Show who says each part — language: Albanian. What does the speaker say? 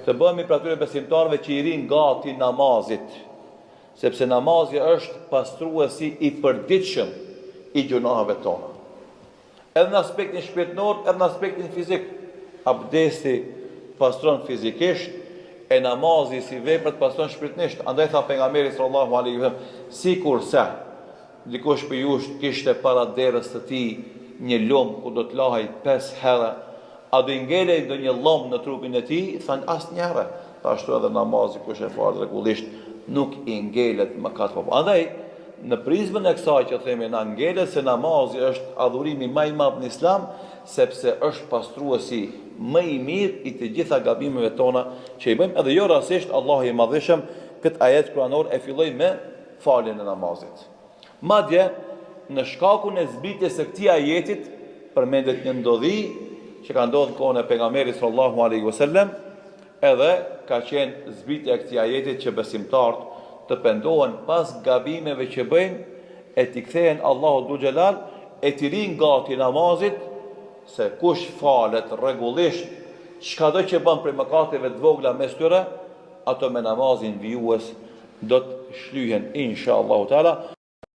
Speaker 1: Të bëhemi për atyre besimtarëve që i rinë gati namazit, sepse namazi është pastruesi i përditshëm i gjunaheve tona. Edhe në aspektin shpirtëror, edhe në aspektin fizik. Abdesti pastron fizikisht, e namazi si vepër pastron shpirtërisht. Andaj tha pejgamberi sallallahu alaihi wasallam, sikurse dikush për ju kishte para derës të tij një lum ku do të lahej 5 herë, a do i ngelej ndonjë llom në trupin e tij? Than asnjëherë. Ashtu edhe namazi kush e fal rregullisht nuk i ngelet mëkat po. Andaj në prizmën e kësaj që themi na ngelet se namazi është adhurimi më i madh në Islam, sepse është pastruesi më i mirë i të gjitha gabimeve tona që i bëjmë, edhe jo rastisht Allahu i Madhëshëm këtë ajet kuranor e filloi me faljen e namazit. Madje në shkakun e zbritjes së këtij ajetit përmendet një ndodhi që ka ndodhur në kohën e pejgamberit sallallahu alaihi wasallam, edhe ka qenë zbritja e këtij ajetit që besimtarët të pendohen pas gabimeve që bëjnë, e t'i kthehen Allahu dhu xhelal, e t'i rinë gati namazit, se kush falet rregullisht, çkado që bën për mëkateve të vogla mes tyre, ato me namazin vijues do të shlyhen inshallah taala.